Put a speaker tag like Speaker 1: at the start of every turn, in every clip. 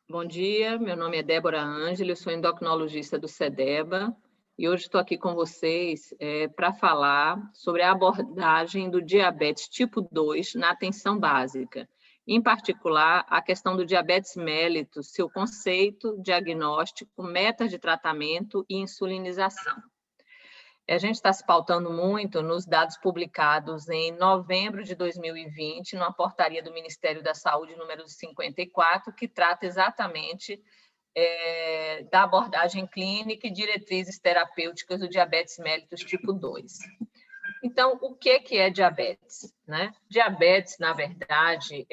Speaker 1: Bom dia, meu nome é Débora Ângelo, eu sou endocrinologista do CEDEBA e hoje estou aqui com vocês para falar sobre a abordagem do diabetes tipo 2 na atenção básica, em particular a questão do diabetes mellitus, seu conceito, diagnóstico, metas de tratamento e insulinização. A gente está se pautando muito nos dados publicados em novembro de 2020, numa portaria do Ministério da Saúde, número 54, que trata exatamente da abordagem clínica e diretrizes terapêuticas do diabetes mellitus tipo 2. Então, o que é diabetes, né? Diabetes, na verdade,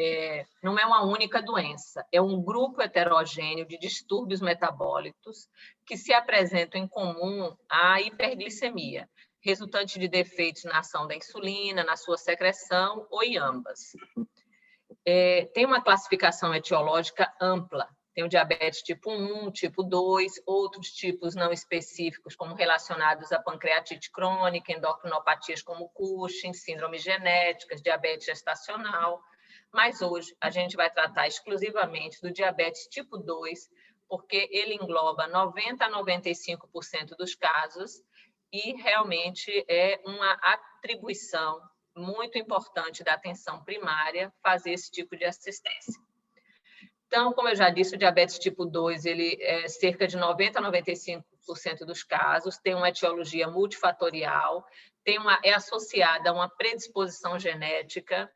Speaker 1: não é uma única doença, é um grupo heterogêneo de distúrbios metabólicos que se apresentam em comum à hiperglicemia, resultante de defeitos na ação da insulina, na sua secreção ou em ambas. Tem uma classificação etiológica ampla. Tem o diabetes tipo 1, tipo 2, outros tipos não específicos, como relacionados à pancreatite crônica, endocrinopatias como Cushing, síndromes genéticas, diabetes gestacional. Mas hoje a gente vai tratar exclusivamente do diabetes tipo 2, porque ele engloba 90% a 95% dos casos e realmente é uma atribuição muito importante da atenção primária fazer esse tipo de assistência. Então, como eu já disse, o diabetes tipo 2, ele é cerca de 90% a 95% dos casos, tem uma etiologia multifatorial, é associada a uma predisposição genética,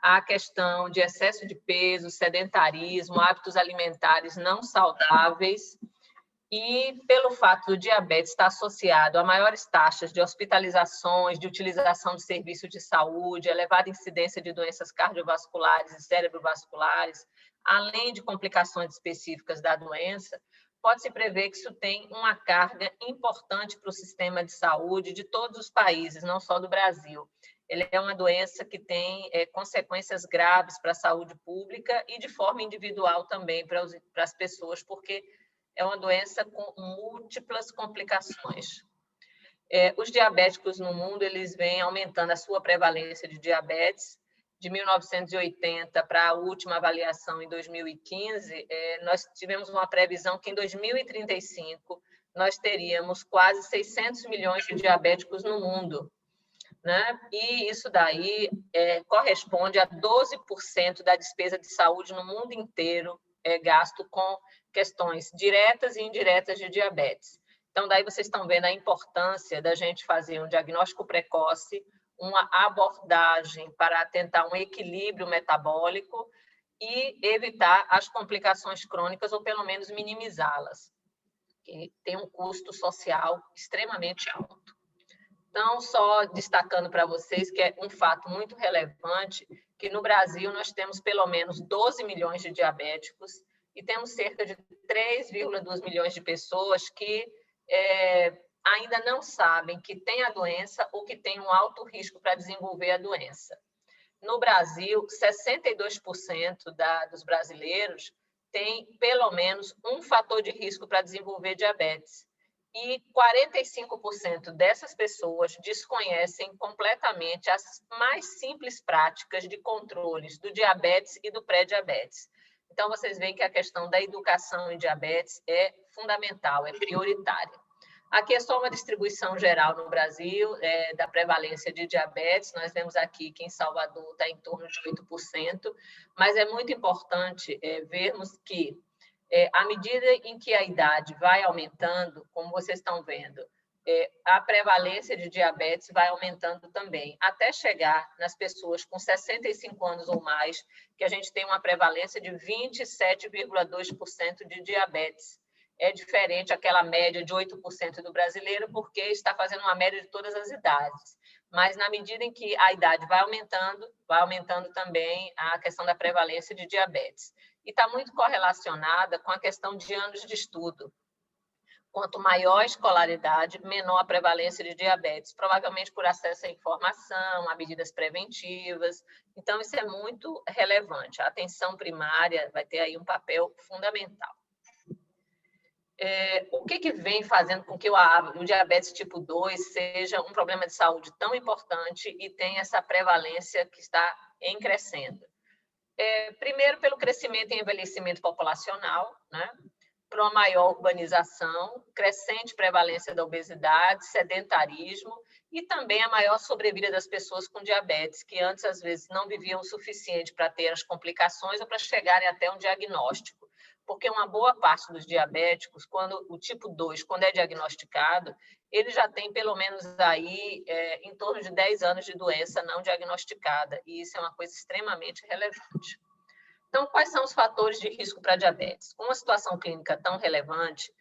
Speaker 1: à questão de excesso de peso, sedentarismo, hábitos alimentares não saudáveis, e pelo fato do diabetes estar associado a maiores taxas de hospitalizações, de utilização de serviços de saúde, elevada incidência de doenças cardiovasculares e cerebrovasculares, além de complicações específicas da doença, pode-se prever que isso tem uma carga importante para o sistema de saúde de todos os países, não só do Brasil. Ele é uma doença que tem consequências graves para a saúde pública e de forma individual também para as pessoas, porque é uma doença com múltiplas complicações. Os diabéticos no mundo, eles vêm aumentando a sua prevalência de diabetes. De 1980 para a última avaliação em 2015, nós tivemos uma previsão que em 2035 nós teríamos quase 600 milhões de diabéticos no mundo, né? E isso daí corresponde a 12% da despesa de saúde no mundo inteiro, gasto com questões diretas e indiretas de diabetes. Então, daí vocês estão vendo a importância da gente fazer um diagnóstico precoce, uma abordagem para tentar um equilíbrio metabólico e evitar as complicações crônicas, ou pelo menos minimizá-las, que tem um custo social extremamente alto. Então, só destacando para vocês que é um fato muito relevante, que no Brasil nós temos pelo menos 12 milhões de diabéticos e temos cerca de 3,2 milhões de pessoas que ainda não sabem que tem a doença ou que tem um alto risco para desenvolver a doença. No Brasil, 62% dos brasileiros têm pelo menos um fator de risco para desenvolver diabetes. E 45% dessas pessoas desconhecem completamente as mais simples práticas de controles do diabetes e do pré-diabetes. Então, vocês veem que a questão da educação em diabetes é fundamental, é prioritária. Aqui é só uma distribuição geral no Brasil da prevalência de diabetes. Nós vemos aqui que em Salvador está em torno de 8%, mas é muito importante vermos que, à medida em que a idade vai aumentando, como vocês estão vendo, a prevalência de diabetes vai aumentando também, até chegar nas pessoas com 65 anos ou mais, que a gente tem uma prevalência de 27,2% de diabetes. É diferente aquela média de 8% do brasileiro, porque está fazendo uma média de todas as idades. Mas, na medida em que a idade vai aumentando também a questão da prevalência de diabetes. E está muito correlacionada com a questão de anos de estudo. Quanto maior a escolaridade, menor a prevalência de diabetes, provavelmente por acesso à informação, a medidas preventivas. Então, isso é muito relevante. A atenção primária vai ter aí um papel fundamental. O que vem fazendo com que o diabetes tipo 2 seja um problema de saúde tão importante e tenha essa prevalência que está em crescendo? Primeiro, pelo crescimento e envelhecimento populacional, né? Por uma maior urbanização, crescente prevalência da obesidade, sedentarismo e também a maior sobrevida das pessoas com diabetes, que antes, às vezes, não viviam o suficiente para ter as complicações ou para chegarem até um diagnóstico. Porque uma boa parte dos diabéticos, quando o tipo 2, quando é diagnosticado, ele já tem pelo menos aí em torno de 10 anos de doença não diagnosticada, e isso é uma coisa extremamente relevante. Então, quais são os fatores de risco para diabetes? Com uma situação clínica tão relevante,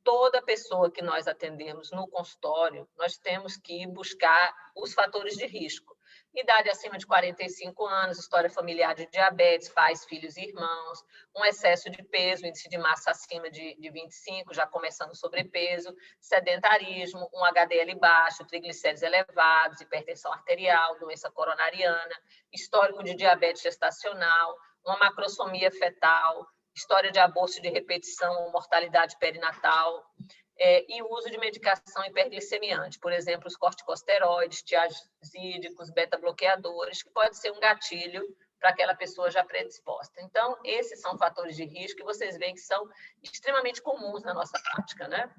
Speaker 1: toda pessoa que nós atendemos no consultório, nós temos que buscar os fatores de risco. Idade acima de 45 anos, história familiar de diabetes, pais, filhos e irmãos, um excesso de peso, índice de massa acima de 25, já começando sobrepeso, sedentarismo, um HDL baixo, triglicéridos elevados, hipertensão arterial, doença coronariana, histórico de diabetes gestacional, uma macrosomia fetal, história de aborto de repetição, mortalidade perinatal, e o uso de medicação hiperglicemiante, por exemplo, os corticosteroides, tiazídicos, beta-bloqueadores, que pode ser um gatilho para aquela pessoa já predisposta. Então, esses são fatores de risco que vocês veem que são extremamente comuns na nossa prática, né?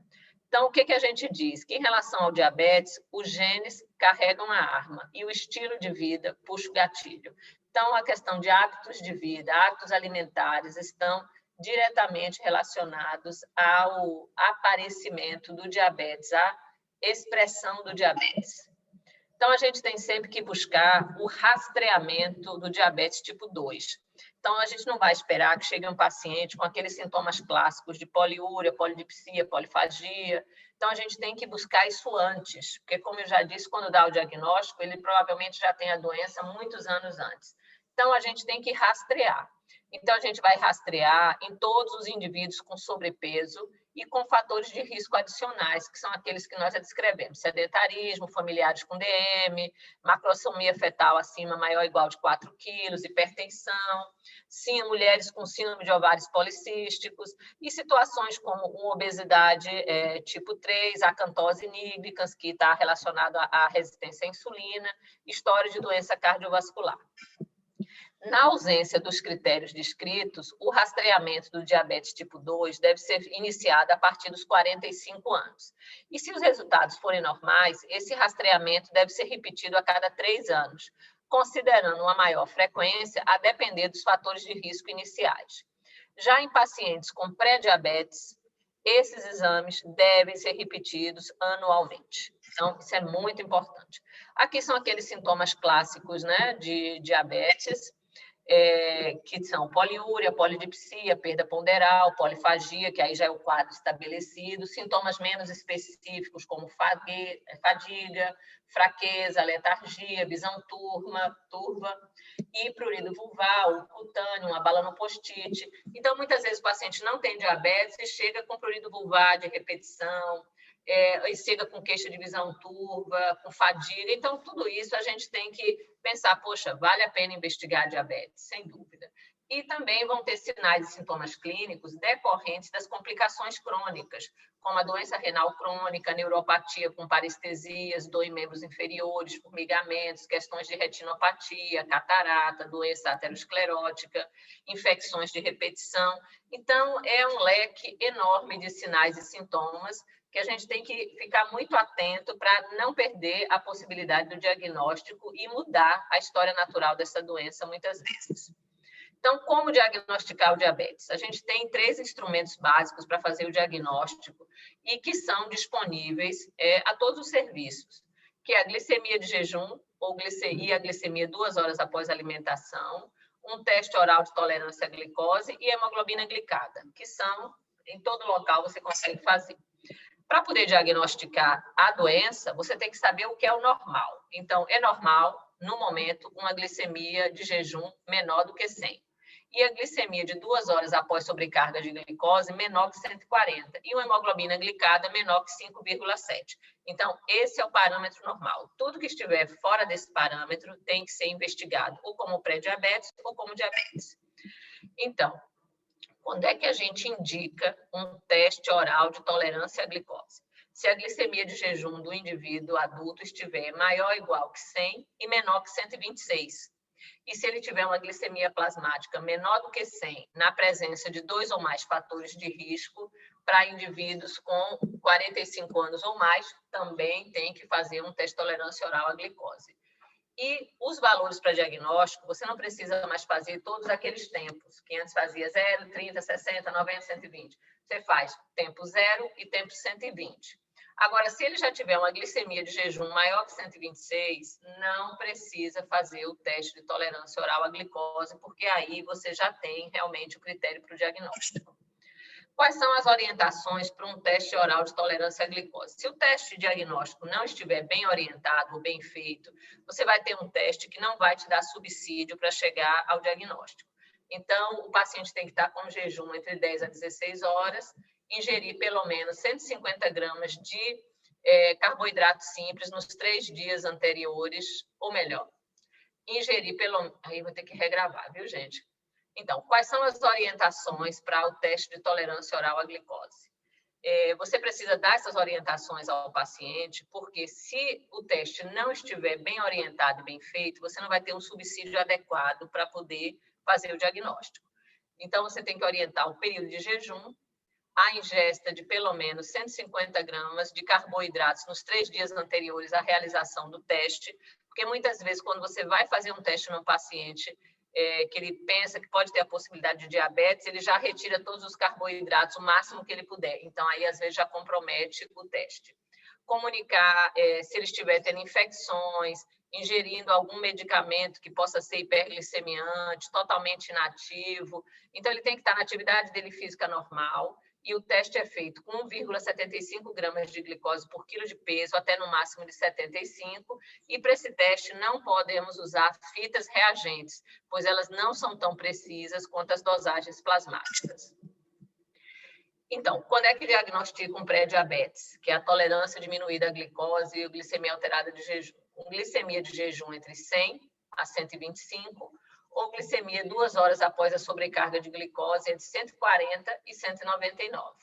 Speaker 1: Então, o que a gente diz? Que em relação ao diabetes, os genes carregam a arma e o estilo de vida puxa o gatilho. Então, a questão de hábitos de vida, hábitos alimentares estão diretamente relacionados ao aparecimento do diabetes, à expressão do diabetes. Então, a gente tem sempre que buscar o rastreamento do diabetes tipo 2. Então, a gente não vai esperar que chegue um paciente com aqueles sintomas clássicos de poliúria, polidipsia, polifagia. Então, a gente tem que buscar isso antes, porque, como eu já disse, quando dá o diagnóstico, ele provavelmente já tem a doença muitos anos antes. Então, a gente tem que rastrear. Então, a gente vai rastrear em todos os indivíduos com sobrepeso e com fatores de risco adicionais, que são aqueles que nós já descrevemos: sedentarismo, familiares com DM, macrosomia fetal acima maior ou igual de 4 quilos, hipertensão, sim, mulheres com síndrome de ovários policísticos e situações como uma obesidade tipo 3, acantose nigricans, que está relacionado à resistência à insulina, história de doença cardiovascular. Na ausência dos critérios descritos, o rastreamento do diabetes tipo 2 deve ser iniciado a partir dos 45 anos. E se os resultados forem normais, esse rastreamento deve ser repetido a cada 3 anos, considerando uma maior frequência a depender dos fatores de risco iniciais. Já em pacientes com pré-diabetes, esses exames devem ser repetidos anualmente. Então, isso é muito importante. Aqui são aqueles sintomas clássicos, né, de diabetes, que são poliúria, polidipsia, perda ponderal, polifagia, que aí já é o quadro estabelecido, sintomas menos específicos, como fadiga, fraqueza, letargia, visão turva, e prurido vulvar, cutâneo, uma bala no post-it. Então, muitas vezes o paciente não tem diabetes e chega com prurido vulvar de repetição, e chega com queixa de visão turva, com fadiga. Então, tudo isso a gente tem que pensar, poxa, vale a pena investigar diabetes, sem dúvida. E também vão ter sinais e sintomas clínicos decorrentes das complicações crônicas, como a doença renal crônica, neuropatia com parestesias, dor em membros inferiores, formigamentos, questões de retinopatia, catarata, doença aterosclerótica, infecções de repetição. Então, é um leque enorme de sinais e sintomas que a gente tem que ficar muito atento para não perder a possibilidade do diagnóstico e mudar a história natural dessa doença muitas vezes. Então, como diagnosticar o diabetes? A gente tem 3 instrumentos básicos para fazer o diagnóstico e que são disponíveis a todos os serviços, que é a glicemia de jejum ou a glicemia 2 horas após a alimentação, um teste oral de tolerância à glicose e hemoglobina glicada, que são, em todo local você consegue fazer. Para poder diagnosticar a doença, você tem que saber o que é o normal. Então, é normal, no momento, uma glicemia de jejum menor do que 100. E a glicemia de 2 horas após sobrecarga de glicose menor que 140. E uma hemoglobina glicada menor que 5,7. Então, esse é o parâmetro normal. Tudo que estiver fora desse parâmetro tem que ser investigado, ou como pré-diabetes ou como diabetes. Então, quando é que a gente indica um teste oral de tolerância à glicose? Se a glicemia de jejum do indivíduo adulto estiver maior ou igual que 100 e menor que 126. e se ele tiver uma glicemia plasmática menor do que 100, na presença de 2 ou mais fatores de risco, para indivíduos com 45 anos ou mais, também tem que fazer um teste de tolerância oral à glicose. E os valores para diagnóstico, você não precisa mais fazer todos aqueles tempos, que antes fazia 0, 30, 60, 90, 120. Você faz tempo 0 e tempo 120. Agora, se ele já tiver uma glicemia de jejum maior que 126, não precisa fazer o teste de tolerância oral à glicose, porque aí você já tem realmente o critério para o diagnóstico. Quais são as orientações para um teste oral de tolerância à glicose? Se o teste diagnóstico não estiver bem orientado ou bem feito, você vai ter um teste que não vai te dar subsídio para chegar ao diagnóstico. Então, o paciente tem que estar com jejum entre 10 a 16 horas, ingerir pelo menos 150 gramas de carboidrato simples nos 3 dias anteriores, ou melhor, ingerir pelo... Aí vou ter que regravar, viu, gente? Então, quais são as orientações para o teste de tolerância oral à glicose? Você precisa dar essas orientações ao paciente, porque se o teste não estiver bem orientado e bem feito, você não vai ter um subsídio adequado para poder fazer o diagnóstico. Então, você tem que orientar o período de jejum, a ingesta de pelo menos 150 gramas de carboidratos nos 3 dias anteriores à realização do teste, porque muitas vezes, quando você vai fazer um teste num paciente que ele pensa que pode ter a possibilidade de diabetes, ele já retira todos os carboidratos, o máximo que ele puder. Então, aí, às vezes, já compromete o teste. Comunicar se ele estiver tendo infecções, ingerindo algum medicamento que possa ser hiperglicemiante, totalmente inativo. Então, ele tem que estar na atividade dele física normal, e o teste é feito com 1,75 gramas de glicose por quilo de peso, até no máximo de 75, e para esse teste não podemos usar fitas reagentes, pois elas não são tão precisas quanto as dosagens plasmáticas. Então, quando é que diagnostica um pré-diabetes, que é a tolerância diminuída à glicose e a glicemia alterada de jejum? Com glicemia de jejum entre 100 a 125, ou glicemia 2 horas após a sobrecarga de glicose entre 140 e 199.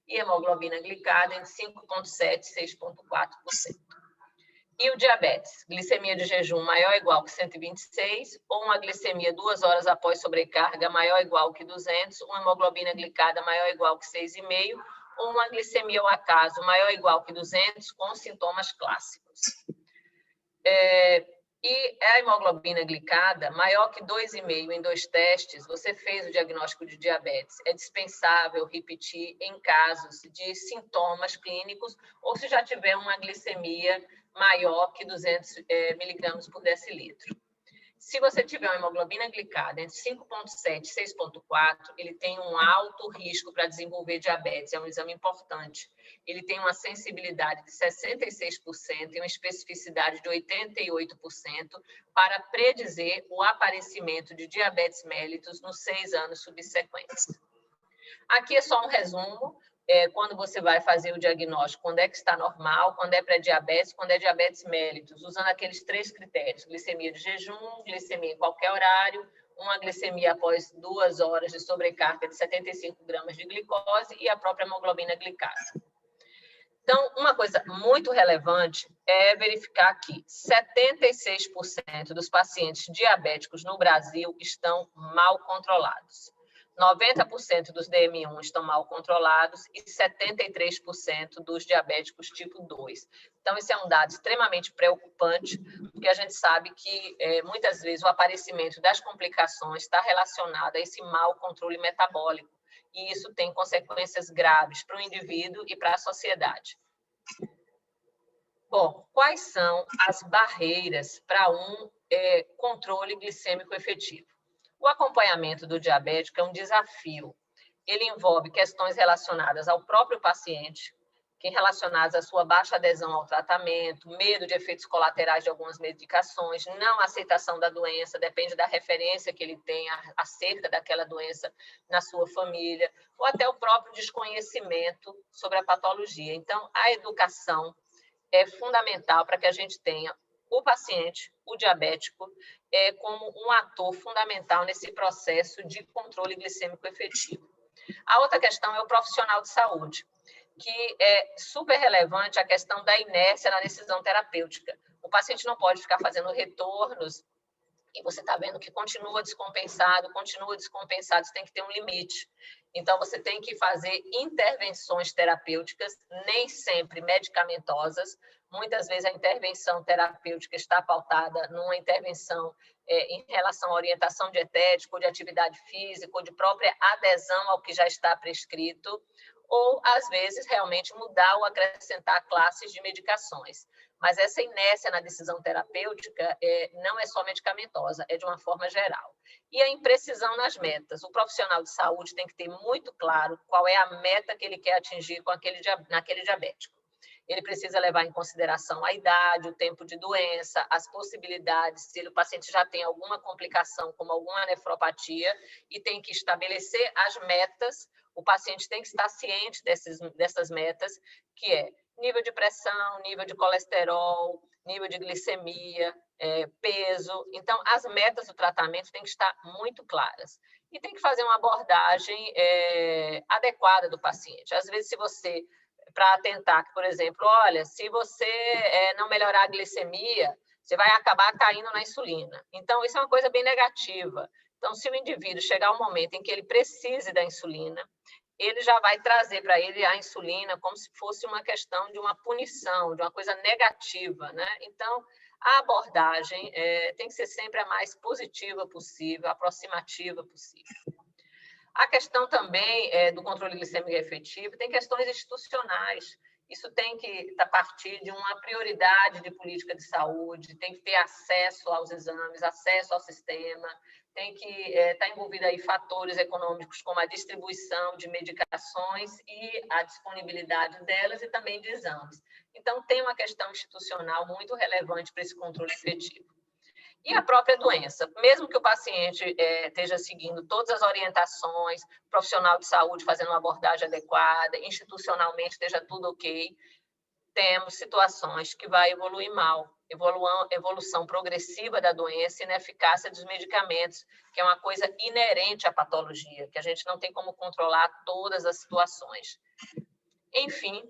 Speaker 1: E hemoglobina glicada entre 5,7% e 6,4%. E o diabetes? Glicemia de jejum maior ou igual que 126, ou uma glicemia 2 horas após sobrecarga maior ou igual que 200, uma hemoglobina glicada maior ou igual que 6,5, ou uma glicemia ao acaso maior ou igual que 200, com sintomas clássicos. E a hemoglobina glicada, maior que 2,5 em 2 testes, você fez o diagnóstico de diabetes. É dispensável repetir em casos de sintomas clínicos ou se já tiver uma glicemia maior que 200 miligramas por decilitro. Se você tiver uma hemoglobina glicada entre 5,7 e 6,4, ele tem um alto risco para desenvolver diabetes, é um exame importante. Ele tem uma sensibilidade de 66% e uma especificidade de 88% para predizer o aparecimento de diabetes mellitus nos 6 anos subsequentes. Aqui é só um resumo. Quando você vai fazer o diagnóstico, quando é que está normal, quando é pré-diabetes, quando é diabetes mellitus, usando aqueles 3 critérios: glicemia de jejum, glicemia em qualquer horário, uma glicemia após 2 horas de sobrecarga de 75 gramas de glicose e a própria hemoglobina glicada. Então, uma coisa muito relevante é verificar que 76% dos pacientes diabéticos no Brasil estão mal controlados. 90% dos DM1 estão mal controlados e 73% dos diabéticos tipo 2. Então, esse é um dado extremamente preocupante, porque a gente sabe que, muitas vezes, o aparecimento das complicações está relacionado a esse mau controle metabólico, e isso tem consequências graves para o indivíduo e para a sociedade. Bom, quais são as barreiras para um controle glicêmico efetivo? O acompanhamento do diabético é um desafio. Ele envolve questões relacionadas ao próprio paciente, que relacionadas à sua baixa adesão ao tratamento, medo de efeitos colaterais de algumas medicações, não aceitação da doença, depende da referência que ele tem acerca daquela doença na sua família, ou até o próprio desconhecimento sobre a patologia. Então, a educação é fundamental para que a gente tenha o paciente, o diabético, como um ator fundamental nesse processo de controle glicêmico efetivo. A outra questão é o profissional de saúde, que é super relevante a questão da inércia na decisão terapêutica. O paciente não pode ficar fazendo retornos e você está vendo que continua descompensado, você tem que ter um limite. Então, você tem que fazer intervenções terapêuticas, nem sempre medicamentosas. Muitas vezes a intervenção terapêutica está pautada numa intervenção em relação à orientação dietética, ou de atividade física, ou de própria adesão ao que já está prescrito, ou, às vezes, realmente mudar ou acrescentar classes de medicações. Mas essa inércia na decisão terapêutica não é só medicamentosa, é de uma forma geral. E a imprecisão nas metas. O profissional de saúde tem que ter muito claro qual é a meta que ele quer atingir naquele diabético. Ele precisa levar em consideração a idade, o tempo de doença, as possibilidades, se o paciente já tem alguma complicação, como alguma nefropatia, e tem que estabelecer as metas. O paciente tem que estar ciente dessas metas, que é nível de pressão, nível de colesterol, nível de glicemia, peso. Então, as metas do tratamento têm que estar muito claras. E tem que fazer uma abordagem adequada do paciente. Às vezes, se você, para tentar, por exemplo, olha, se você não melhorar a glicemia, você vai acabar caindo na insulina. Então, isso é uma coisa bem negativa. Então, se o indivíduo chegar ao momento em que ele precise da insulina, ele já vai trazer para ele a insulina como se fosse uma questão de uma punição, de uma coisa negativa, né? Então, a abordagem tem que ser sempre a mais positiva possível, aproximativa possível. A questão também do controle glicêmico efetivo tem questões institucionais. Isso tem que partir de uma prioridade de política de saúde, tem que ter acesso aos exames, acesso ao sistema, tem que estar envolvido aí fatores econômicos como a distribuição de medicações e a disponibilidade delas e também de exames. Então, tem uma questão institucional muito relevante para esse controle efetivo. E a própria doença, mesmo que o paciente esteja seguindo todas as orientações, profissional de saúde fazendo uma abordagem adequada, institucionalmente esteja tudo ok, temos situações que vai evoluir mal, evolução progressiva da doença e ineficácia dos medicamentos, que é uma coisa inerente à patologia, que a gente não tem como controlar todas as situações. Enfim,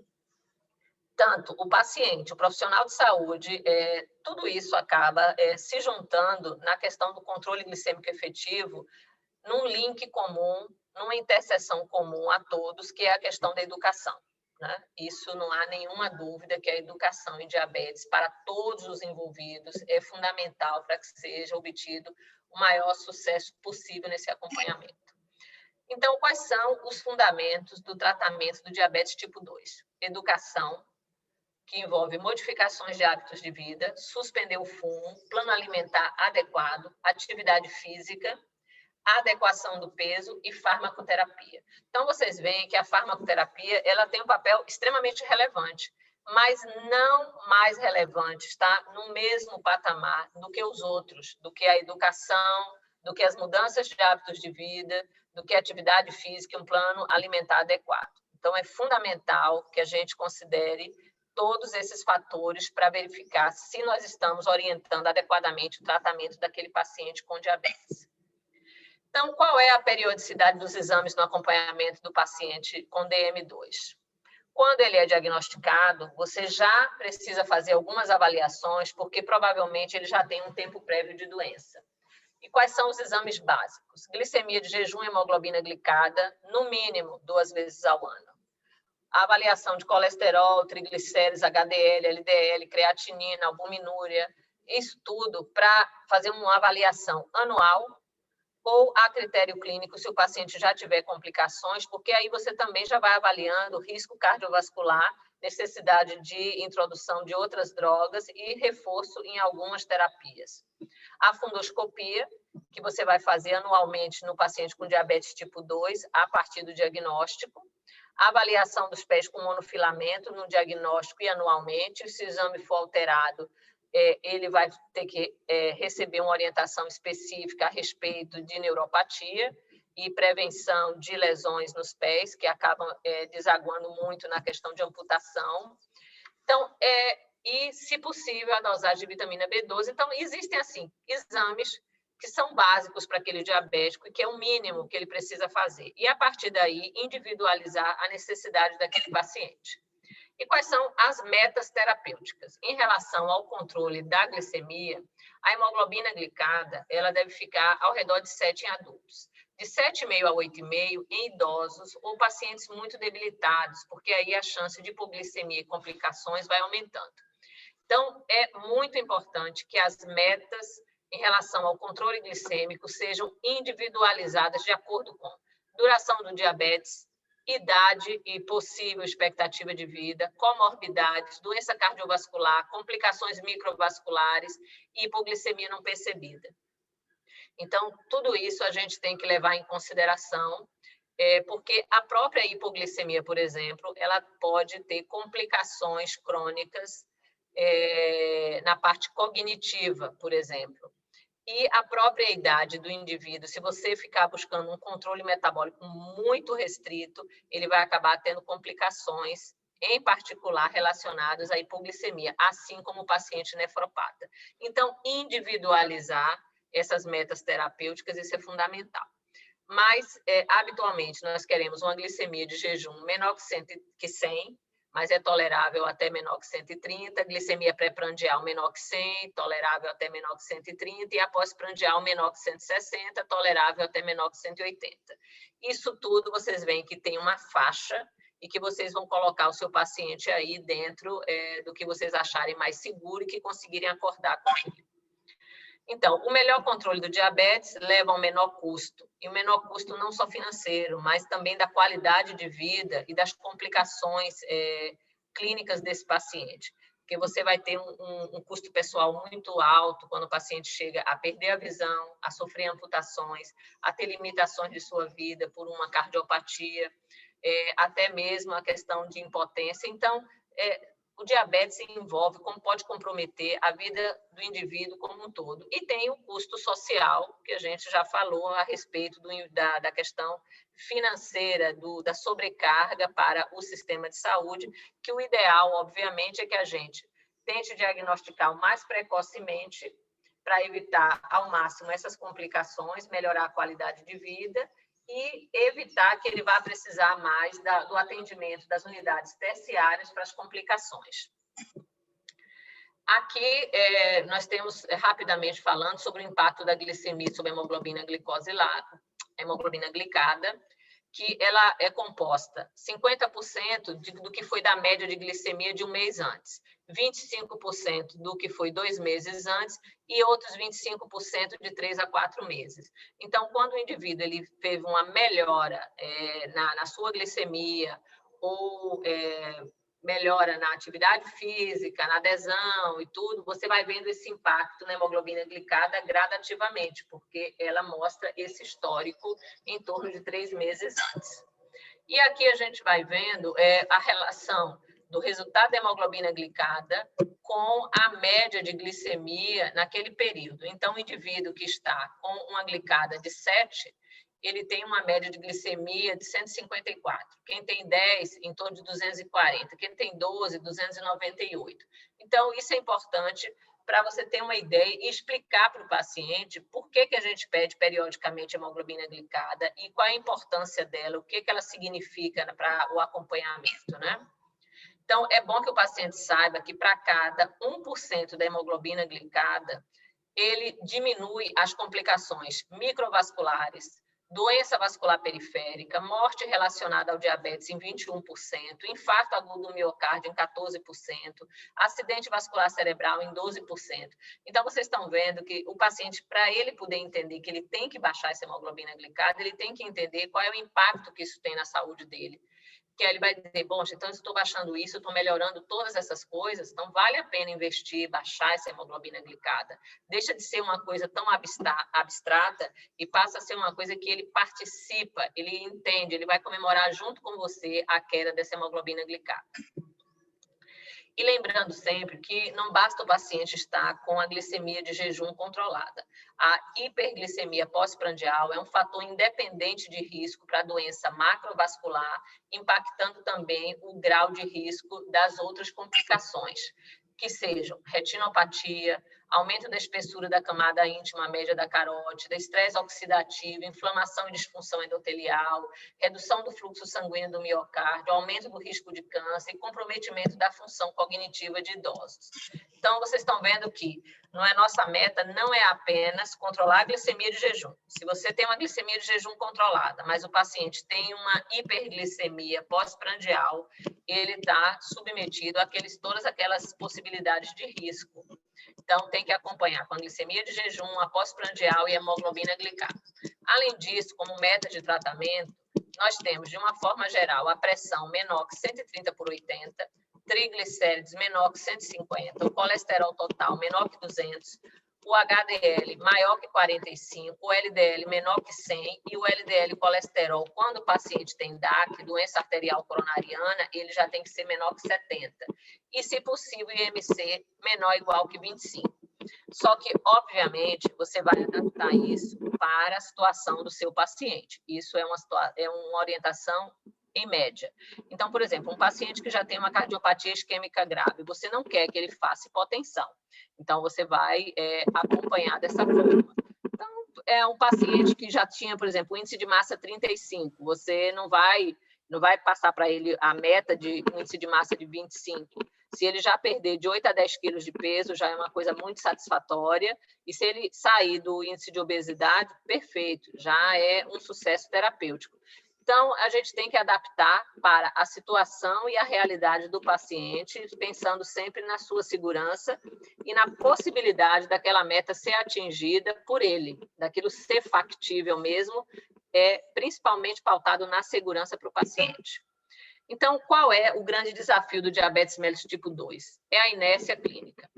Speaker 1: tanto o paciente, o profissional de saúde, tudo isso acaba se juntando na questão do controle glicêmico efetivo, num link comum, numa interseção comum a todos, que é a questão da educação, né? Isso não há nenhuma dúvida que a educação em diabetes para todos os envolvidos é fundamental para que seja obtido o maior sucesso possível nesse acompanhamento. Então, quais são os fundamentos do tratamento do diabetes tipo 2? Educação, que envolve modificações de hábitos de vida, suspender o fumo, plano alimentar adequado, atividade física, adequação do peso e farmacoterapia. Então, vocês veem que a farmacoterapia ela tem um papel extremamente relevante, mas não mais relevante, está no mesmo patamar do que os outros, do que a educação, do que as mudanças de hábitos de vida, do que a atividade física e um plano alimentar adequado. Então, é fundamental que a gente considere todos esses fatores para verificar se nós estamos orientando adequadamente o tratamento daquele paciente com diabetes. Então, qual é a periodicidade dos exames no acompanhamento do paciente com DM2? Quando ele é diagnosticado, você já precisa fazer algumas avaliações, porque provavelmente ele já tem um tempo prévio de doença. E quais são os exames básicos? Glicemia de jejum e hemoglobina glicada, no mínimo 2 vezes ao ano. A avaliação de colesterol, triglicéridos, HDL, LDL, creatinina, albuminúria, isso tudo para fazer uma avaliação anual ou a critério clínico se o paciente já tiver complicações, porque aí você também já vai avaliando risco cardiovascular, necessidade de introdução de outras drogas e reforço em algumas terapias. A fundoscopia, que você vai fazer anualmente no paciente com diabetes tipo 2, a partir do diagnóstico. A avaliação dos pés com monofilamento no diagnóstico e anualmente. Se o exame for alterado, ele vai ter que receber uma orientação específica a respeito de neuropatia e prevenção de lesões nos pés, que acabam desaguando muito na questão de amputação. Então, e, se possível, a dosagem de vitamina B12. Então, existem, assim, exames que são básicos para aquele diabético e que é o mínimo que ele precisa fazer. E, a partir daí, individualizar a necessidade daquele paciente. E quais são as metas terapêuticas? Em relação ao controle da glicemia, A hemoglobina glicada, ela deve ficar ao redor de 7 em adultos. De 7,5 a 8,5 em idosos ou pacientes muito debilitados, porque aí a chance de hipoglicemia e complicações vai aumentando. Então, é muito importante que as metas em relação ao controle glicêmico sejam individualizadas de acordo com duração do diabetes, idade e possível expectativa de vida, comorbidades, doença cardiovascular, complicações microvasculares e hipoglicemia não percebida. Então, tudo isso a gente tem que levar em consideração, porque a própria hipoglicemia, por exemplo, ela pode ter complicações crônicas na parte cognitiva, por exemplo. E a própria idade do indivíduo, se você ficar buscando um controle metabólico muito restrito, ele vai acabar tendo complicações, em particular relacionadas à hipoglicemia, assim como o paciente nefropata. Então, individualizar essas metas terapêuticas, isso é fundamental. Mas, habitualmente, nós queremos uma glicemia de jejum menor que 100, mas é tolerável até menor que 130, glicemia pré-prandial menor que 100, tolerável até menor que 130, e a pós-prandial menor que 160, tolerável até menor que 180. Isso tudo vocês veem que tem uma faixa e que vocês vão colocar o seu paciente aí dentro do que vocês acharem mais seguro e que conseguirem acordar com ele. Então, o melhor controle do diabetes leva a um menor custo, e um menor custo não só financeiro, mas também da qualidade de vida e das complicações clínicas desse paciente, porque você vai ter um custo pessoal muito alto quando o paciente chega a perder a visão, a sofrer amputações, a ter limitações de sua vida por uma cardiopatia, até mesmo a questão de impotência. Então, o diabetes se envolve, como pode comprometer a vida do indivíduo como um todo. E tem o custo social, que a gente já falou a respeito da questão financeira, da sobrecarga para o sistema de saúde, que o ideal, obviamente, é que a gente tente diagnosticar o mais precocemente para evitar ao máximo essas complicações, melhorar a qualidade de vida e evitar que ele vá precisar mais do atendimento das unidades terciárias para as complicações. Aqui, nós temos, rapidamente falando, sobre o impacto da glicemia sobre a hemoglobina glicada, que ela é composta 50% do que foi da média de glicemia de um mês antes, 25% do que foi 2 meses antes e outros 25% de 3 a 4 meses. Então, quando o indivíduo ele teve uma melhora na sua glicemia ou melhora na atividade física, na adesão e tudo, você vai vendo esse impacto na hemoglobina glicada gradativamente, porque ela mostra esse histórico em torno de 3 meses antes. E aqui a gente vai vendo a relação do resultado da hemoglobina glicada com a média de glicemia naquele período. Então, o indivíduo que está com uma glicada de 7, ele tem uma média de glicemia de 154. Quem tem 10, em torno de 240. Quem tem 12, 298. Então, isso é importante para você ter uma ideia e explicar para o paciente por que a gente pede periodicamente hemoglobina glicada e qual a importância dela, o que ela significa para o acompanhamento, né? Então, é bom que o paciente saiba que para cada 1% da hemoglobina glicada, ele diminui as complicações microvasculares, doença vascular periférica, morte relacionada ao diabetes em 21%, infarto agudo do miocárdio em 14%, acidente vascular cerebral em 12%. Então, vocês estão vendo que o paciente, para ele poder entender que ele tem que baixar essa hemoglobina glicada, ele tem que entender qual é o impacto que isso tem na saúde dele. Que ele vai dizer, bom, então eu estou baixando isso, eu estou melhorando todas essas coisas, então vale a pena investir, baixar essa hemoglobina glicada. Deixa de ser uma coisa tão abstrata e passa a ser uma coisa que ele participa, ele entende, ele vai comemorar junto com você a queda dessa hemoglobina glicada. E lembrando sempre que não basta o paciente estar com a glicemia de jejum controlada. A hiperglicemia pós-prandial é um fator independente de risco para a doença macrovascular, impactando também o grau de risco das outras complicações, que sejam retinopatia, aumento da espessura da camada íntima média da carótida, estresse oxidativo, inflamação e disfunção endotelial, redução do fluxo sanguíneo do miocárdio, aumento do risco de câncer e comprometimento da função cognitiva de idosos. Então, vocês estão vendo que nossa meta não é apenas controlar a glicemia de jejum. Se você tem uma glicemia de jejum controlada, mas o paciente tem uma hiperglicemia pós-prandial, ele está submetido a todas aquelas possibilidades de risco. Então, tem que acompanhar com a glicemia de jejum, a pós-prandial e a hemoglobina glicada. Além disso, como meta de tratamento, nós temos, de uma forma geral, a pressão menor que 130/80, triglicérides menor que 150, o colesterol total menor que 200, o HDL maior que 45, o LDL menor que 100 e o LDL colesterol, quando o paciente tem DAC, doença arterial coronariana, ele já tem que ser menor que 70. E, se possível, IMC menor ou igual que 25. Só que, obviamente, você vai adaptar isso para a situação do seu paciente. Isso é uma orientação em média. Então, por exemplo, um paciente que já tem uma cardiopatia isquêmica grave, você não quer que ele faça hipotensão. Então, você vai acompanhar dessa forma. Então, é um paciente que já tinha, por exemplo, índice de massa 35, você não vai passar para ele a meta de índice de massa de 25. Se ele já perder de 8 a 10 quilos de peso, já é uma coisa muito satisfatória. E se ele sair do índice de obesidade, perfeito, já é um sucesso terapêutico. Então, a gente tem que adaptar para a situação e a realidade do paciente, pensando sempre na sua segurança e na possibilidade daquela meta ser atingida por ele, daquilo ser factível mesmo, principalmente pautado na segurança para o paciente. Então, qual é o grande desafio do diabetes mellitus tipo 2? É a inércia clínica.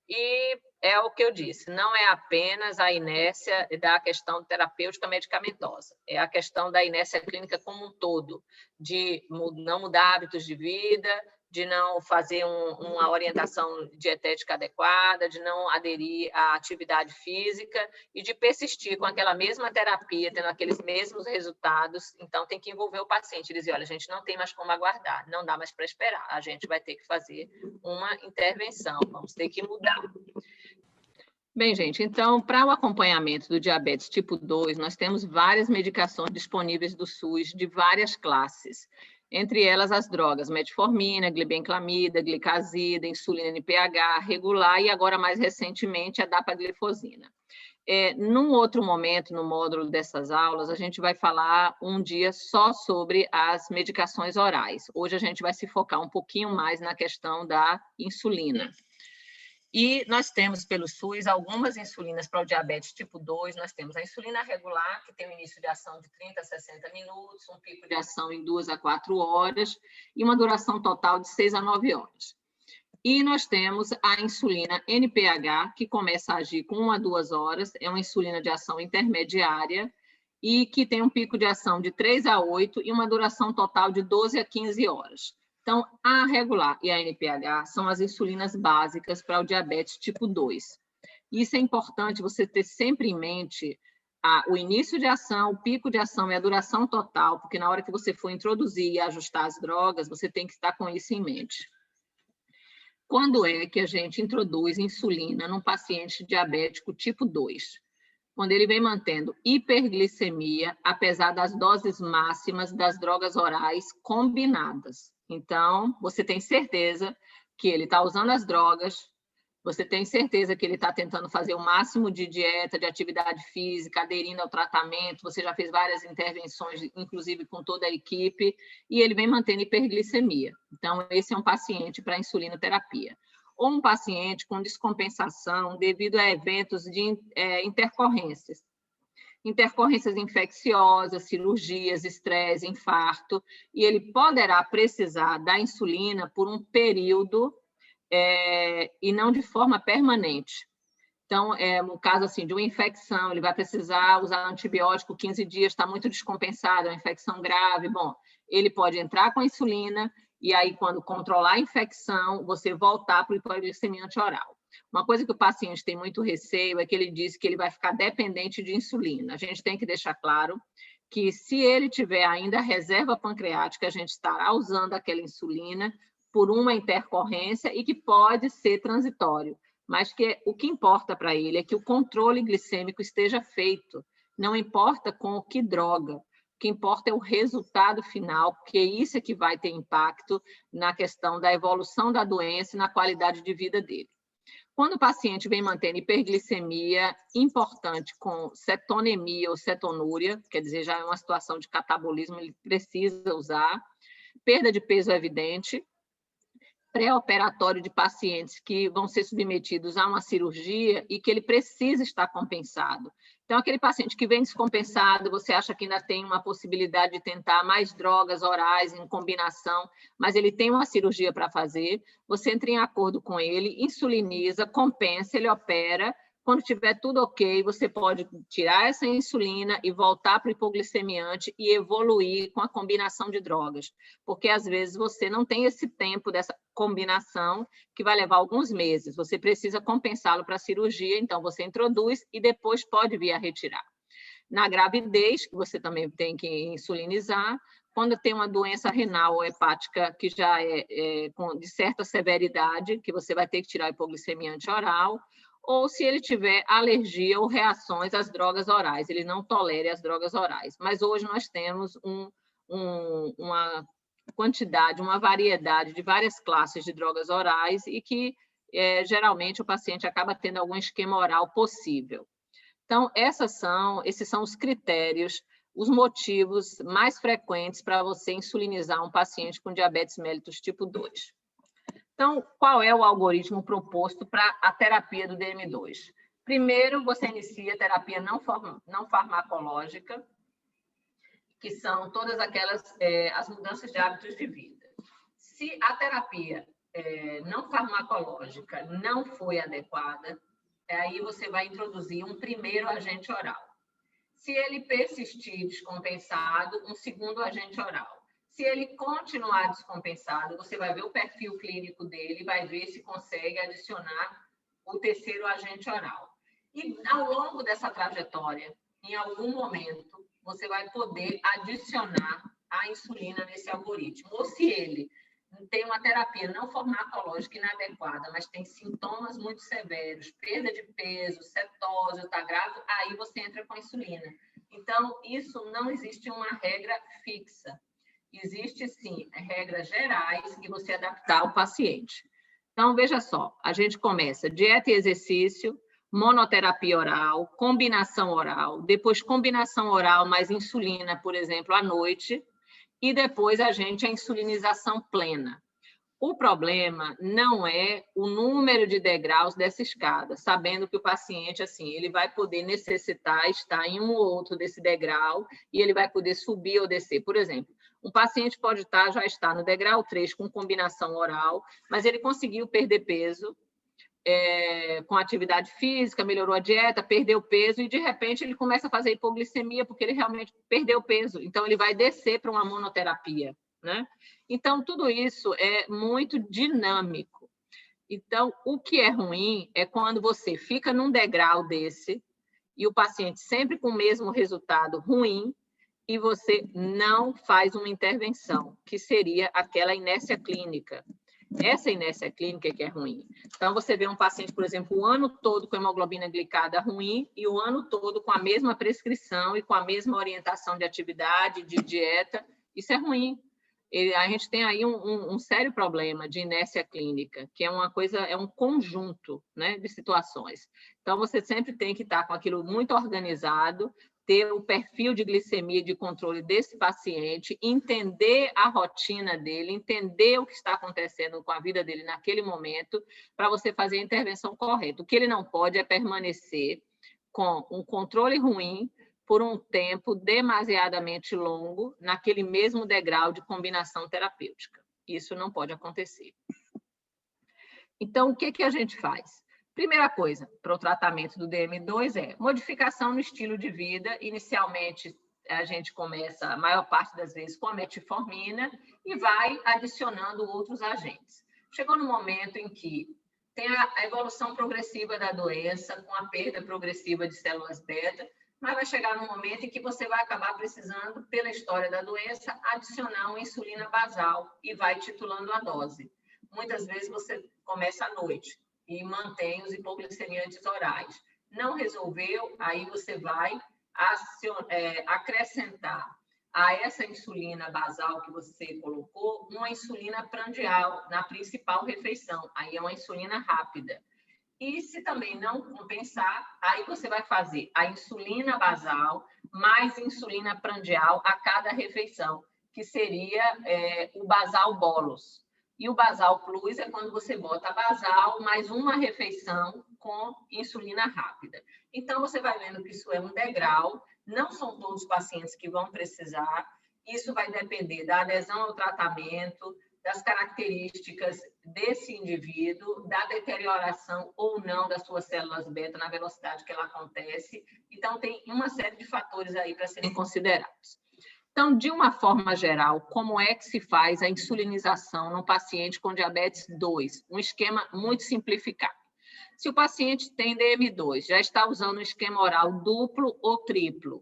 Speaker 1: E é o que eu disse, não é apenas a inércia da questão terapêutica medicamentosa, é a questão da inércia clínica como um todo, de não mudar hábitos de vida, de não fazer uma orientação dietética adequada, de não aderir à atividade física e de persistir com aquela mesma terapia, tendo aqueles mesmos resultados. Então, tem que envolver o paciente e dizer, olha, a gente não tem mais como aguardar, não dá mais para esperar, a gente vai ter que fazer uma intervenção, vamos ter que mudar. Bem, gente, então, para o acompanhamento do diabetes tipo 2, nós temos várias medicações disponíveis do SUS de várias classes, entre elas as drogas metformina, glibenclamida, glicazida, insulina NPH, regular e agora, mais recentemente, a dapaglifosina. Num outro momento, no módulo dessas aulas, a gente vai falar um dia só sobre as medicações orais. Hoje a gente vai se focar um pouquinho mais na questão da insulina. E nós temos pelo SUS algumas insulinas para o diabetes tipo 2, nós temos a insulina regular, que tem um início de ação de 30 a 60 minutos, um pico de ação em 2 a 4 horas e uma duração total de 6 a 9 horas. E nós temos a insulina NPH, que começa a agir com 1 a 2 horas, é uma insulina de ação intermediária e que tem um pico de ação de 3 a 8 e uma duração total de 12 a 15 horas. Então, a regular e a NPH são as insulinas básicas para o diabetes tipo 2. Isso é importante você ter sempre em mente o início de ação, o pico de ação e a duração total, porque na hora que você for introduzir e ajustar as drogas, você tem que estar com isso em mente. Quando é que a gente introduz insulina num paciente diabético tipo 2? Quando ele vem mantendo hiperglicemia, apesar das doses máximas das drogas orais combinadas. Então, você tem certeza que ele está usando as drogas, você tem certeza que ele está tentando fazer o máximo de dieta, de atividade física, aderindo ao tratamento, você já fez várias intervenções, inclusive com toda a equipe, e ele vem mantendo hiperglicemia. Então, esse é um paciente para insulinoterapia. Ou um paciente com descompensação devido a eventos de intercorrências infecciosas, cirurgias, estresse, infarto, e ele poderá precisar da insulina por um período e não de forma permanente. Então, no caso assim, de uma infecção, ele vai precisar usar antibiótico 15 dias, está muito descompensado, é uma infecção grave, bom, ele pode entrar com a insulina e aí, quando controlar a infecção, você voltar para o hipoglicemia antioral. Uma coisa que o paciente tem muito receio é que ele diz que ele vai ficar dependente de insulina. A gente tem que deixar claro que, se ele tiver ainda reserva pancreática, a gente estará usando aquela insulina por uma intercorrência e que pode ser transitório. mas que o que importa para ele é que o controle glicêmico esteja feito, não importa com que droga. O que importa é o resultado final, porque é isso que vai ter impacto na questão da evolução da doença e na qualidade de vida dele. Quando o paciente vem mantendo hiperglicemia importante com cetonemia ou cetonúria, quer dizer, já é uma situação de catabolismo, ele precisa usar, perda de peso evidente, pré-operatório de pacientes que vão ser submetidos a uma cirurgia e que ele precisa estar compensado. Então, aquele paciente que vem descompensado, você acha que ainda tem uma possibilidade de tentar mais drogas orais em combinação, mas ele tem uma cirurgia para fazer, você entra em acordo com ele, insuliniza, compensa, ele opera. Quando tiver tudo ok, você pode tirar essa insulina e voltar para o hipoglicemiante e evoluir com a combinação de drogas, porque às vezes você não tem esse tempo dessa combinação que vai levar alguns meses. Você precisa compensá-lo para a cirurgia, então você introduz e depois pode vir a retirar. Na gravidez, que você também tem que insulinizar, quando tem uma doença renal ou hepática que já é de certa severidade, que você vai ter que tirar o hipoglicemiante oral, ou se ele tiver alergia ou reações às drogas orais, ele não tolere as drogas orais. Mas hoje nós temos uma quantidade, uma variedade de várias classes de drogas orais e que, geralmente, o paciente acaba tendo algum esquema oral possível. Então, esses são os critérios, os motivos mais frequentes para você insulinizar um paciente com diabetes mellitus tipo 2. Então, qual é o algoritmo proposto para a terapia do DM2? Primeiro, você inicia a terapia não farmacológica, que são todas aquelas as mudanças de hábitos de vida. Se a terapia não farmacológica não foi adequada, aí você vai introduzir um primeiro agente oral. Se ele persistir descompensado, um segundo agente oral. Se ele continuar descompensado, você vai ver o perfil clínico dele, vai ver se consegue adicionar o terceiro agente oral. E ao longo dessa trajetória, em algum momento, você vai poder adicionar a insulina nesse algoritmo. Ou se ele tem uma terapia não farmacológica inadequada, mas tem sintomas muito severos, perda de peso, cetose, está grave, aí você entra com a insulina. Então, isso não existe uma regra fixa. Existe, sim, regras gerais que você adaptar ao paciente. Então, veja só, a gente começa dieta e exercício, monoterapia oral, combinação oral, depois combinação oral mais insulina, por exemplo, à noite, e depois a insulinização plena. O problema não é o número de degraus dessa escada, sabendo que o paciente, assim, ele vai poder necessitar estar em um ou outro desse degrau e ele vai poder subir ou descer. Por exemplo, um paciente pode já estar no degrau 3 com combinação oral, mas ele conseguiu perder peso com atividade física, melhorou a dieta, perdeu peso e, de repente, ele começa a fazer hipoglicemia porque ele realmente perdeu peso. Então, ele vai descer para uma monoterapia, né? Então, tudo isso é muito dinâmico. Então, o que é ruim é quando você fica num degrau desse e o paciente sempre com o mesmo resultado ruim e você não faz uma intervenção, que seria aquela inércia clínica. Essa inércia clínica que é ruim. Então, você vê um paciente, por exemplo, o ano todo com hemoglobina glicada ruim e o ano todo com a mesma prescrição e com a mesma orientação de atividade, de dieta. Isso é ruim. A gente tem aí um sério problema de inércia clínica, que é uma coisa, é um conjunto, né, de situações. Então, você sempre tem que estar com aquilo muito organizado, ter o perfil de glicemia de controle desse paciente, entender a rotina dele, entender o que está acontecendo com a vida dele naquele momento, para você fazer a intervenção correta. O que ele não pode é permanecer com um controle ruim por um tempo demasiadamente longo naquele mesmo degrau de combinação terapêutica. Isso não pode acontecer. Então, o que a gente faz? Primeira coisa para o tratamento do DM2 é modificação no estilo de vida. Inicialmente, a gente começa, a maior parte das vezes, com a metformina e vai adicionando outros agentes. Chegou no momento em que tem a evolução progressiva da doença, com a perda progressiva de células beta, mas vai chegar no momento em que você vai acabar precisando, pela história da doença, adicionar uma insulina basal e vai titulando a dose. Muitas vezes você começa à noite. e mantém os hipoglicemiantes orais. Não resolveu, aí você vai acrescentar a essa insulina basal que você colocou, uma insulina prandial na principal refeição. Aí é uma insulina rápida. E se também não compensar, aí você vai fazer a insulina basal mais insulina prandial a cada refeição, que seria o basal bolus. E o basal plus é quando você bota a basal mais uma refeição com insulina rápida. Então, você vai vendo que isso é um degrau, não são todos os pacientes que vão precisar, isso vai depender da adesão ao tratamento, das características desse indivíduo, da deterioração ou não das suas células beta na velocidade que ela acontece. Então, tem uma série de fatores aí para serem considerados. Então, de uma forma geral, como é que se faz a insulinização no paciente com diabetes 2? Um esquema muito simplificado. Se o paciente tem DM2, já está usando um esquema oral duplo ou triplo,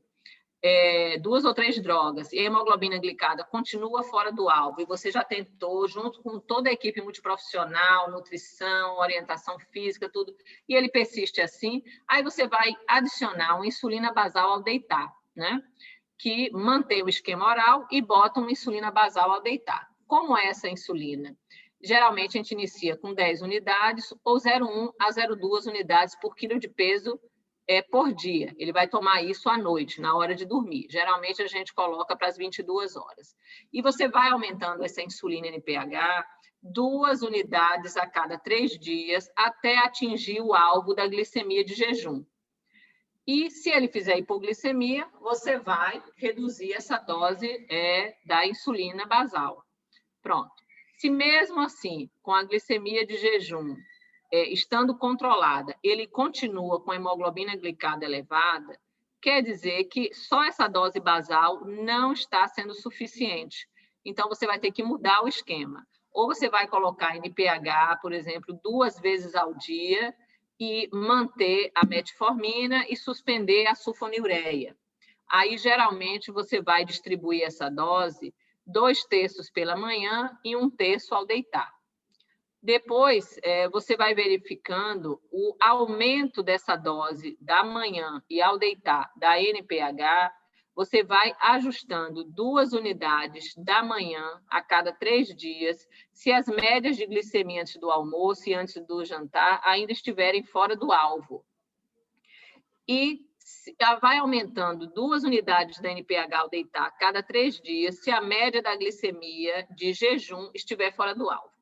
Speaker 1: 2 ou 3 drogas, e a hemoglobina glicada continua fora do alvo, e você já tentou, junto com toda a equipe multiprofissional, nutrição, orientação física, tudo, e ele persiste assim, aí você vai adicionar uma insulina basal ao deitar, né? Que mantém o esquema oral e bota uma insulina basal ao deitar. Como é essa insulina? Geralmente, a gente inicia com 10 unidades ou 0,1 a 0,2 unidades por quilo de peso por dia. Ele vai tomar isso à noite, na hora de dormir. Geralmente, a gente coloca para as 22 horas. E você vai aumentando essa insulina NPH 2 unidades a cada 3 dias até atingir o alvo da glicemia de jejum. E se ele fizer hipoglicemia, você vai reduzir essa dose da insulina basal. Pronto. Se mesmo assim, com a glicemia de jejum, estando controlada, ele continua com a hemoglobina glicada elevada, quer dizer que só essa dose basal não está sendo suficiente. Então, você vai ter que mudar o esquema. Ou você vai colocar NPH, por exemplo, 2 vezes ao dia, e manter a metformina e suspender a sulfonilureia. Aí, geralmente, você vai distribuir essa dose 2/3 pela manhã e 1/3 ao deitar. Depois, você vai verificando o aumento dessa dose da manhã e ao deitar da NPH, você vai ajustando 2 unidades da manhã a cada 3 dias, se as médias de glicemia antes do almoço e antes do jantar ainda estiverem fora do alvo. E vai aumentando 2 unidades da NPH ao deitar a cada 3 dias, se a média da glicemia de jejum estiver fora do alvo.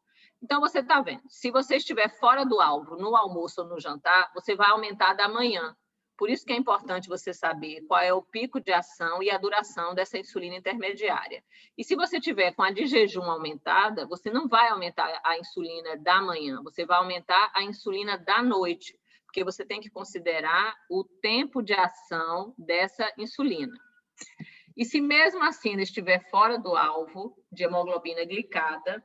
Speaker 1: Então, você está vendo, se você estiver fora do alvo no almoço ou no jantar, você vai aumentar da manhã. Por isso que é importante você saber qual é o pico de ação e a duração dessa insulina intermediária. E se você tiver com a de jejum aumentada, você não vai aumentar a insulina da manhã, você vai aumentar a insulina da noite, porque você tem que considerar o tempo de ação dessa insulina. E se mesmo assim ele estiver fora do alvo de hemoglobina glicada,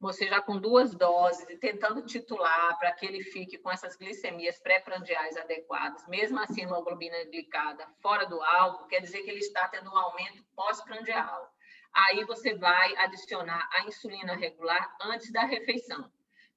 Speaker 1: você já com 2 doses e tentando titular para que ele fique com essas glicemias pré-prandiais adequadas, mesmo assim, hemoglobina glicada fora do alvo, quer dizer que ele está tendo um aumento pós-prandial. Aí você vai adicionar a insulina regular antes da refeição.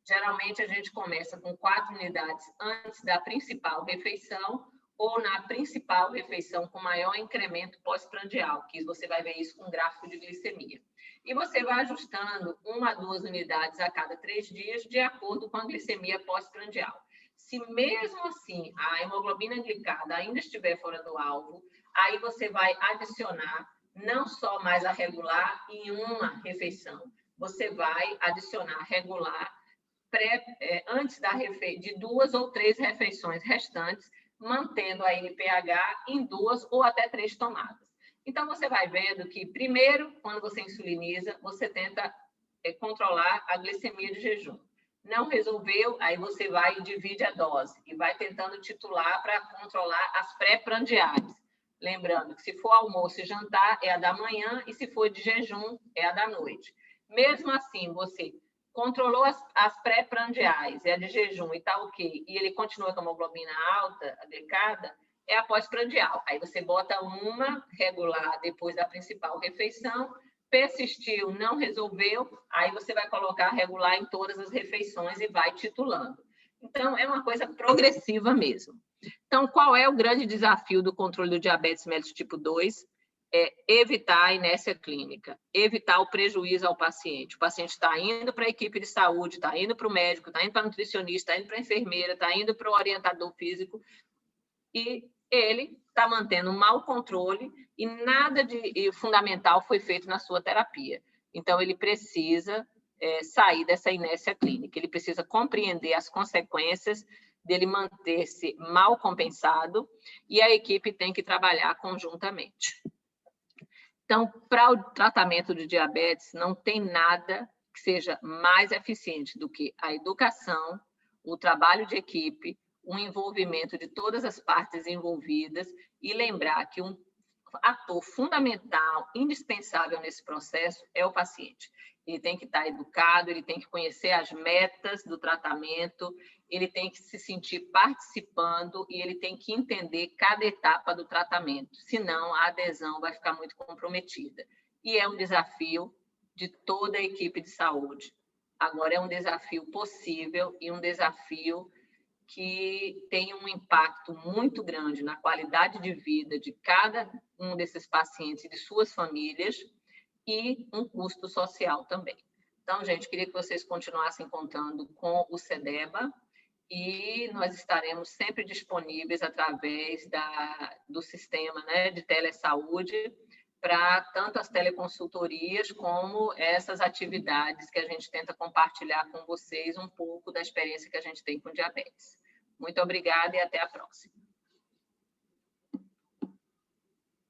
Speaker 1: Geralmente, a gente começa com 4 unidades antes da principal refeição ou na principal refeição com maior incremento pós-prandial, que você vai ver isso com gráfico de glicemia. E você vai ajustando 1 a 2 unidades a cada 3 dias, de acordo com a glicemia pós-prandial. Se mesmo assim a hemoglobina glicada ainda estiver fora do alvo, aí você vai adicionar não só mais a regular em uma refeição, você vai adicionar regular antes de 2 ou 3 refeições restantes, mantendo a NPH em 2 ou até 3 tomadas. Então, você vai vendo que, primeiro, quando você insuliniza, você tenta controlar a glicemia de jejum. Não resolveu, aí você vai e divide a dose e vai tentando titular para controlar as pré-prandiais. Lembrando que se for almoço e jantar, é a da manhã, e se for de jejum, é a da noite. Mesmo assim, você controlou as pré-prandiais, é a de jejum e está ok, e ele continua com a hemoglobina alta, a glicada, é a pós-prandial. Aí você bota uma regular depois da principal refeição, persistiu, não resolveu, aí você vai colocar regular em todas as refeições e vai titulando. Então, é uma coisa progressiva mesmo. Então, qual é o grande desafio do controle do diabetes mellitus tipo 2? É evitar a inércia clínica, evitar o prejuízo ao paciente. O paciente está indo para a equipe de saúde, está indo para o médico, está indo para o nutricionista, está indo para a enfermeira, está indo para o orientador físico, e ele está mantendo um mau controle e nada de fundamental foi feito na sua terapia. Então, ele precisa sair dessa inércia clínica, ele precisa compreender as consequências dele manter-se mal compensado e a equipe tem que trabalhar conjuntamente. Então, para o tratamento de diabetes, não tem nada que seja mais eficiente do que a educação, o trabalho de equipe, o envolvimento de todas as partes envolvidas e lembrar que um ator fundamental, indispensável nesse processo é o paciente. Ele tem que estar educado, ele tem que conhecer as metas do tratamento, ele tem que se sentir participando e ele tem que entender cada etapa do tratamento, senão a adesão vai ficar muito comprometida. E é um desafio de toda a equipe de saúde. Agora, é um desafio possível e um desafio que tem um impacto muito grande na qualidade de vida de cada um desses pacientes e de suas famílias e um custo social também. Então, gente, queria que vocês continuassem contando com o CEDEBA e nós estaremos sempre disponíveis através do sistema, né, de telesaúde para tanto as teleconsultorias como essas atividades que a gente tenta compartilhar com vocês um pouco da experiência que a gente tem com diabetes. Muito obrigada e até a próxima.